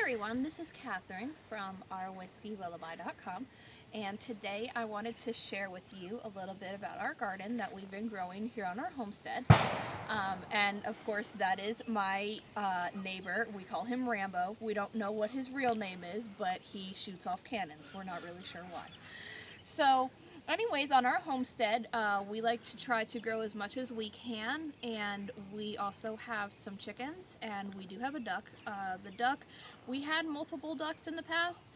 everyone, this is Catherine from ourwhiskeylullaby.com, and today I wanted to share with you a little bit about our garden that we've been growing here on our homestead. And of course that is my neighbor. We call him Rambo. We don't know what his real name is, but he shoots off cannons. We're not really sure why. So anyways, on our homestead, we like to try to grow as much as we can, and we also have some chickens, and we do have a duck. The duck, we had multiple ducks in the past,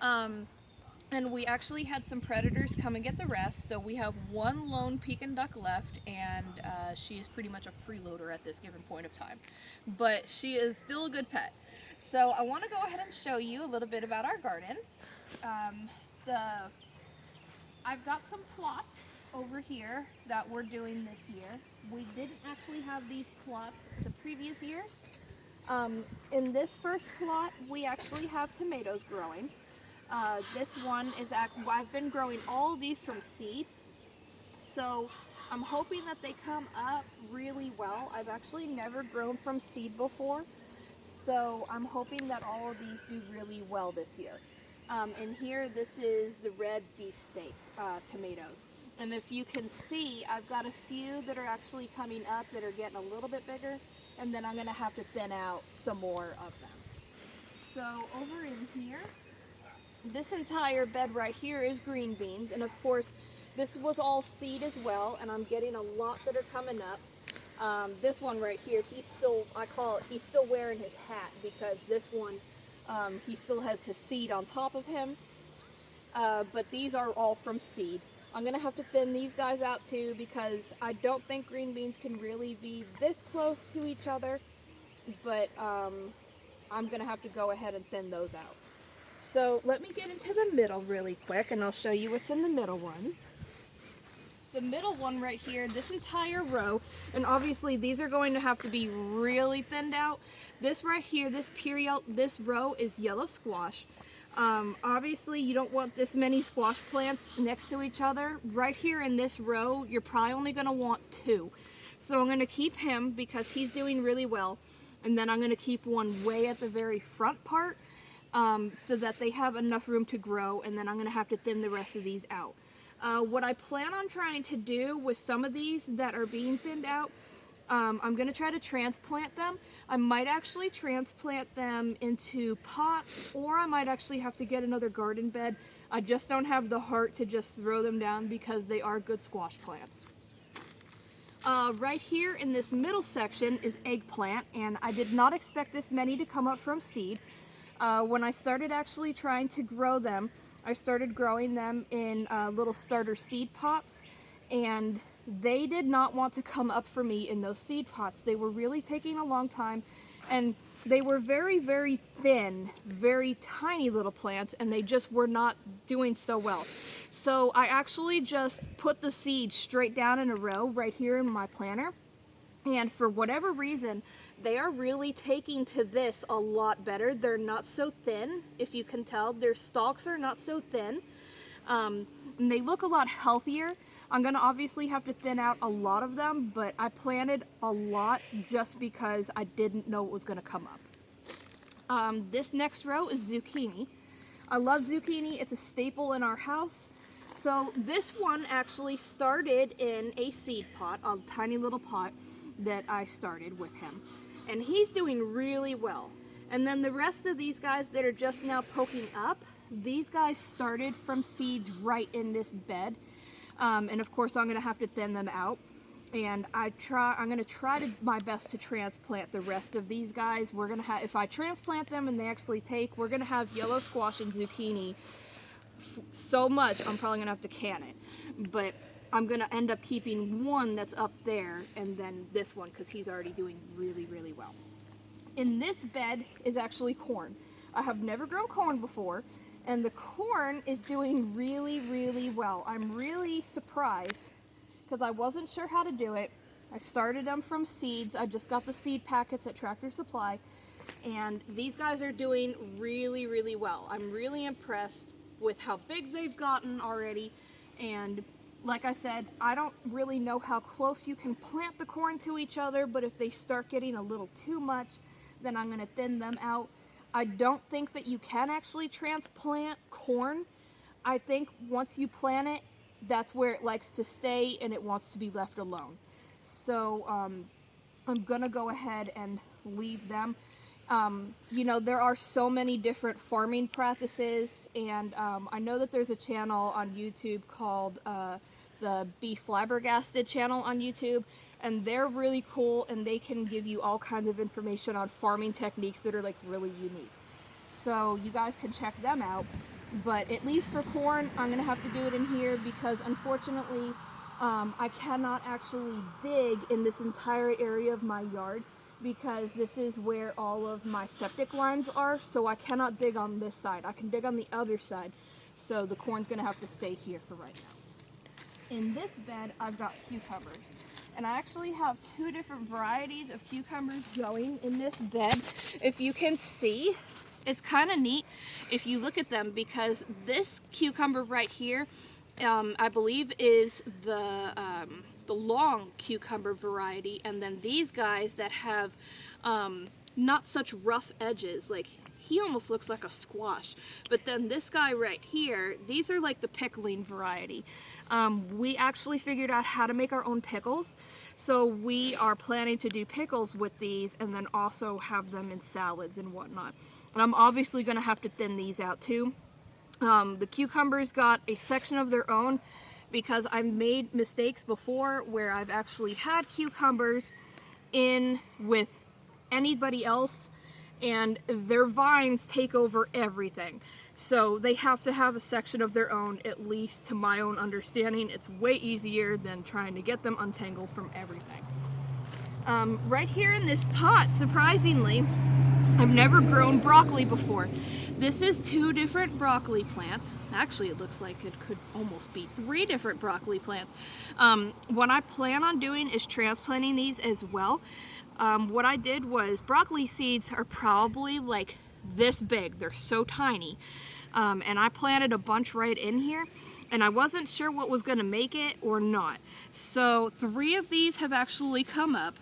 and we actually had some predators come and get the rest, so we have one lone Pekin duck left, and she is pretty much a freeloader at this given point of time. But she is still a good pet. So I want to go ahead and show you a little bit about our garden. I've got some plots over here that we're doing this year. We didn't actually have these plots the previous years. In this first plot, we actually have tomatoes growing. This one is, I've been growing all these from seed. So I'm hoping that they come up really well. I've actually never grown from seed before. So I'm hoping that all of these do really well this year. And here, this is the red beefsteak tomatoes. And if you can see, I've got a few that are actually coming up that are getting a little bit bigger, and then I'm going to have to thin out some more of them. So over in here, this entire bed right here is green beans, and of course, this was all seed as well, and I'm getting a lot that are coming up. This one right here, he's still wearing his hat, because this one, he still has his seed on top of him, but these are all from seed. I'm going to have to thin these guys out too, because I don't think green beans can really be this close to each other, but I'm going to have to go ahead and thin those out. So let me get into the middle really quick, and I'll show you what's in the middle one. The middle one right here, this entire row, and obviously these are going to have to be really thinned out. This right here, this row is yellow squash. Obviously you don't want this many squash plants next to each other. Right here in this row, you're probably only going to want 2. So I'm going to keep him because he's doing really well. And then I'm going to keep one way at the very front part so that they have enough room to grow. And then I'm going to have to thin the rest of these out. What I plan on trying to do with some of these that are being thinned out, I'm going to try to transplant them. I might actually transplant them into pots, or I might actually have to get another garden bed. I just don't have the heart to just throw them down because they are good squash plants. Right here in this middle section is eggplant, and I did not expect this many to come up from seed. When I started actually trying to grow them, I started growing them in little starter seed pots, and they did not want to come up for me in those seed pots. They were really taking a long time, and they were very, very thin, very tiny little plants, and they just were not doing so well. So I actually just put the seed straight down in a row right here in my planter, and for whatever reason, they are really taking to this a lot better. They're not so thin, if you can tell. Their stalks are not so thin. And they look a lot healthier. I'm going to obviously have to thin out a lot of them, but I planted a lot just because I didn't know what was going to come up. This next row is zucchini. I love zucchini. It's a staple in our house. So this one actually started in a seed pot, a tiny little pot that I started with him, and he's doing really well. And then the rest of these guys that are just now poking up, these guys started from seeds right in this bed, and of course I'm going to have to thin them out, and I'm going to try my best to transplant the rest of these guys. We're going to have, if I transplant them and they actually take, we're going to have yellow squash and zucchini so much I'm probably going to have to can it, but I'm going to end up keeping one that's up there and then this one because he's already doing really, really well. In this bed is actually corn. I have never grown corn before, and the corn is doing really, really well. I'm really surprised because I wasn't sure how to do it. I started them from seeds. I just got the seed packets at Tractor Supply, and these guys are doing really, really well. I'm really impressed with how big they've gotten already, and like I said, I don't really know how close you can plant the corn to each other, but if they start getting a little too much, then I'm going to thin them out. I don't think that you can actually transplant corn. I think once you plant it, that's where it likes to stay and it wants to be left alone. So I'm gonna go ahead and leave them. You know, there are so many different farming practices, and I know that there's a channel on YouTube called the Beef Flabbergasted channel on YouTube, and they're really cool, and they can give you all kinds of information on farming techniques that are like really unique. So you guys can check them out. But at least for corn, I'm gonna have to do it in here because unfortunately I cannot actually dig in this entire area of my yard because this is where all of my septic lines are, so I cannot dig on this side. I can dig on the other side, so the corn's gonna have to stay here for right now. In this bed, I've got cucumbers, and I actually have two different varieties of cucumbers going in this bed. If you can see, it's kind of neat if you look at them because this cucumber right here, I believe is the long cucumber variety, and then these guys that have not such rough edges, like he almost looks like a squash. But then this guy right here, these are like the pickling variety. We actually figured out how to make our own pickles, so we are planning to do pickles with these and then also have them in salads and whatnot. And I'm obviously going to have to thin these out too. The cucumbers got a section of their own because I've made mistakes before where I've actually had cucumbers in with anybody else and their vines take over everything. So they have to have a section of their own, at least to my own understanding. It's way easier than trying to get them untangled from everything. Right here in this pot, surprisingly, I've never grown broccoli before. This is two different broccoli plants. Actually, it looks like it could almost be three different broccoli plants. What I plan on doing is transplanting these as well. What I did was, broccoli seeds are probably like this big. They're so tiny. And I planted a bunch right in here, and I wasn't sure what was going to make it or not. So 3 of these have actually come up,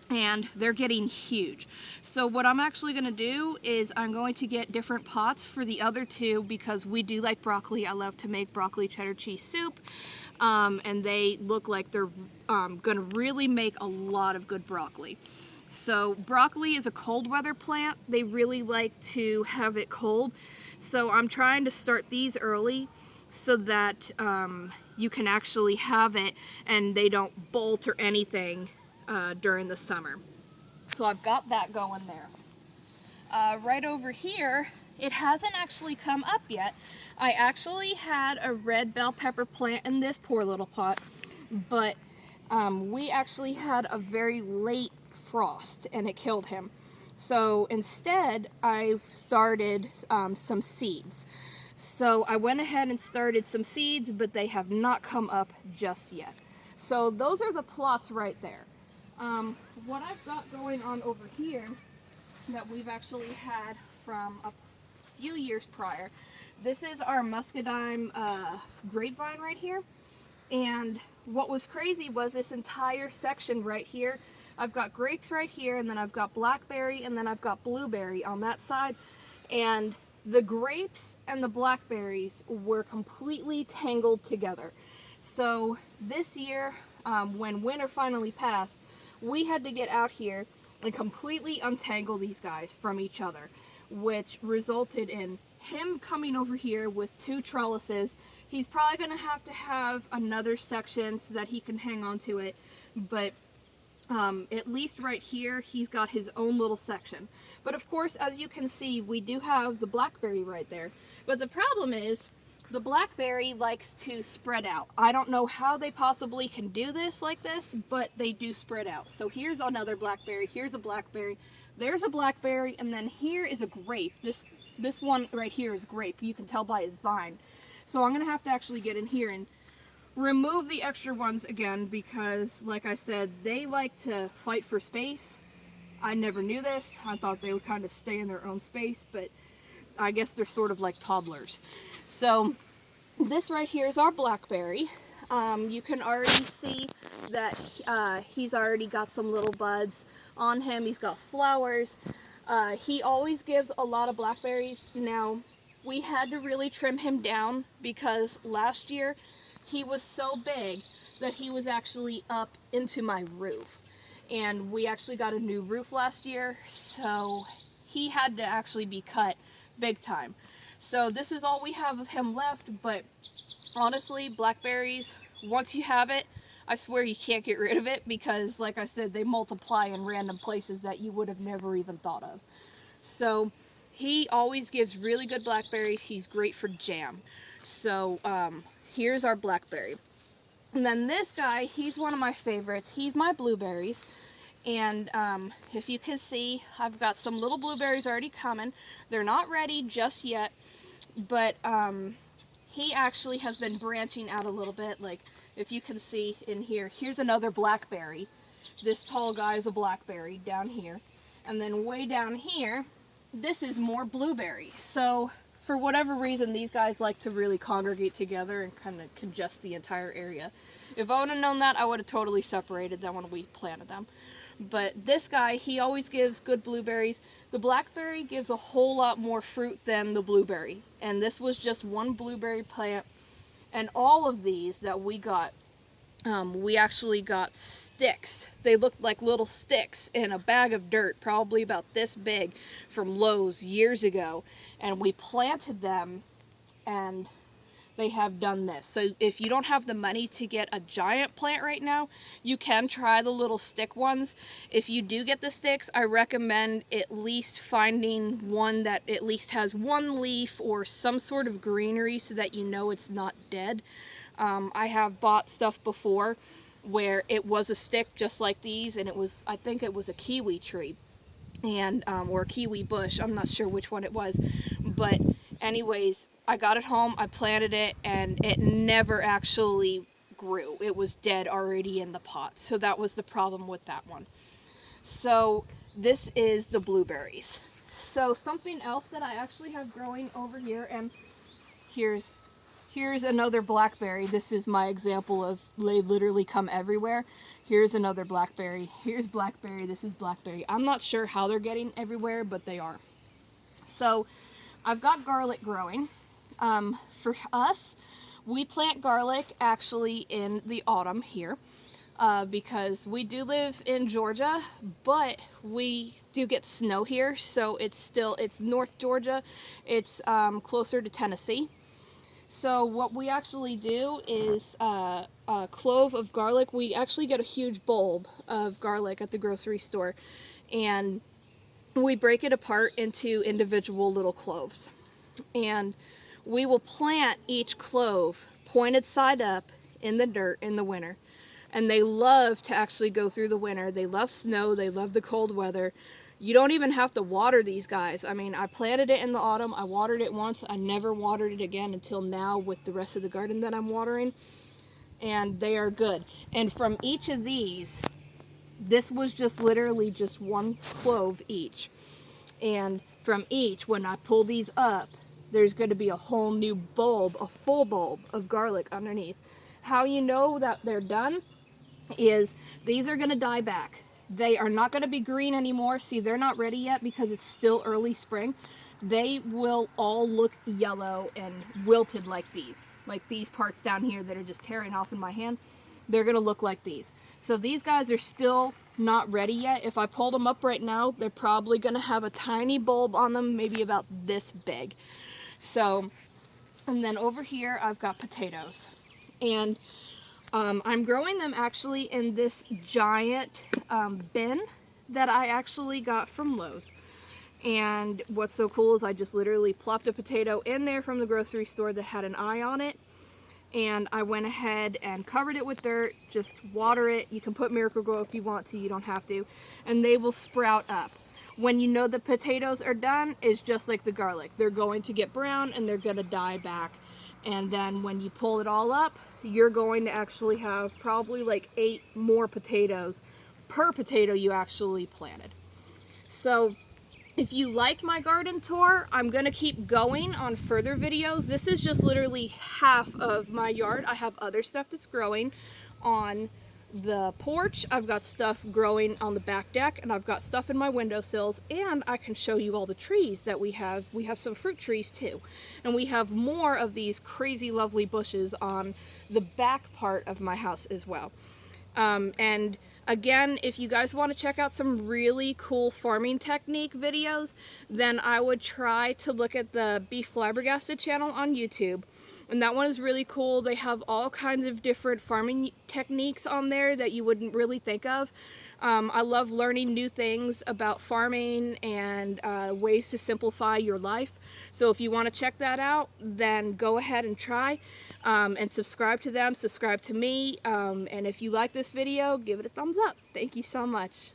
and they're getting huge. So what I'm actually going to do is I'm going to get different pots for the other 2 because we do like broccoli. I love to make broccoli cheddar cheese soup, and they look like they're going to really make a lot of good broccoli. So broccoli is a cold weather plant. They really like to have it cold. So I'm trying to start these early so that you can actually have it and they don't bolt or anything during the summer. So I've got that going there. Right over here, it hasn't actually come up yet. I actually had a red bell pepper plant in this poor little pot, but we actually had a very late frost and it killed him. So instead, I started some seeds. So I went ahead and started some seeds, but they have not come up just yet. So those are the plots right there. What I've got going on over here that we've actually had from a few years prior, this is our muscadine grapevine right here. And what was crazy was this entire section right here, I've got grapes right here, and then I've got blackberry, and then I've got blueberry on that side. And the grapes and the blackberries were completely tangled together. So this year, when winter finally passed, we had to get out here and completely untangle these guys from each other, which resulted in him coming over here with 2 trellises. He's probably going to have another section so that he can hang on to it, but at least right here, he's got his own little section. But of course, as you can see, we do have the blackberry right there. But the problem is, the blackberry likes to spread out. I don't know how they possibly can do this like this, but they do spread out. So here's another blackberry, here's a blackberry, there's a blackberry, and then here is a grape. This one right here is grape. You can tell by his vine. So I'm going to have to actually get in here and remove the extra ones again because, like I said, they like to fight for space. I never knew this. I thought they would kind of stay in their own space, but I guess they're sort of like toddlers. So this right here is our blackberry. You can already see that he's already got some little buds on him. He's got flowers. He always gives a lot of blackberries. Now, we had to really trim him down because last year he was so big that he was actually up into my roof. And we actually got a new roof last year, so he had to actually be cut big time. So this is all we have of him left, but honestly, blackberries, once you have it, I swear you can't get rid of it because, like I said, they multiply in random places that you would have never even thought of. So he always gives really good blackberries. He's great for jam. So here's our blackberry. And then this guy, he's one of my favorites. He's my blueberries. And if you can see, I've got some little blueberries already coming. They're not ready just yet, but he actually has been branching out a little bit. Like, if you can see in here, here's another blackberry. This tall guy is a blackberry down here. And then way down here, this is more blueberry. So for whatever reason, these guys like to really congregate together and kind of congest the entire area. If I would have known that, I would have totally separated them when we planted them. But this guy, he always gives good blueberries. The blackberry gives a whole lot more fruit than the blueberry. And this was just one blueberry plant. And all of these that we got, we actually got sticks. They looked like little sticks in a bag of dirt, probably about this big, from Lowe's years ago. And we planted them, and they have done this. So if you don't have the money to get a giant plant right now, you can try the little stick ones. If you do get the sticks, I recommend at least finding one that at least has one leaf or some sort of greenery so that you know it's not dead. I have bought stuff before where it was a stick just like these, and it was, I think it was a kiwi tree, and or a kiwi bush. I'm not sure which one it was, but anyways, I got it home, I planted it, and it never actually grew. It was dead already in the pot. So that was the problem with that one. So this is the blueberries. So something else that I actually have growing over here, and here's another blackberry. This is my example of they literally come everywhere. Here's another blackberry. Here's blackberry. This is blackberry. I'm not sure how they're getting everywhere, but they are. So I've got garlic growing. For us, we plant garlic actually in the autumn here because we do live in Georgia, but we do get snow here, so it's North Georgia. It's closer to Tennessee. So what we actually do is a clove of garlic. We actually get a huge bulb of garlic at the grocery store, and we break it apart into individual little cloves. And we will plant each clove pointed side up in the dirt in the winter. And they love to actually go through the winter. They love snow. They love the cold weather. You don't even have to water these guys. I mean, I planted it in the autumn. I watered it once. I never watered it again until now with the rest of the garden that I'm watering. And they are good. And from each of these, this was just literally just one clove each. And from each, when I pull these up, there's going to be a whole new bulb, a full bulb of garlic underneath. How you know that they're done is these are going to die back. They are not going to be green anymore. See, they're not ready yet because it's still early spring. They will all look yellow and wilted like these parts down here that are just tearing off in my hand. They're going to look like these. So these guys are still not ready yet. If I pulled them up right now, they're probably going to have a tiny bulb on them, maybe about this big. So, and then over here I've got potatoes, and I'm growing them actually in this giant bin that I actually got from Lowe's. And what's so cool is I just literally plopped a potato in there from the grocery store that had an eye on it, and I went ahead and covered it with dirt. Just water it. You can put Miracle-Gro if you want to, you don't have to, and they will sprout up. When you know the potatoes are done, it's just like the garlic. They're going to get brown and they're going to die back. And then when you pull it all up, you're going to actually have probably like 8 more potatoes per potato you actually planted. So if you liked my garden tour, I'm going to keep going on further videos. This is just literally half of my yard. I have other stuff that's growing on the porch, I've got stuff growing on the back deck, and I've got stuff in my windowsills, and I can show you all the trees that we have. We have some fruit trees too, and we have more of these crazy lovely bushes on the back part of my house as well. And again, if you guys want to check out some really cool farming technique videos, then I would try to look at the Beef Flabbergasted channel on YouTube. And that one is really cool. They have all kinds of different farming techniques on there that you wouldn't really think of. I love learning new things about farming and ways to simplify your life. So if you want to check that out, then go ahead and try. And subscribe to them, subscribe to me. And if you like this video, give it a thumbs up. Thank you so much.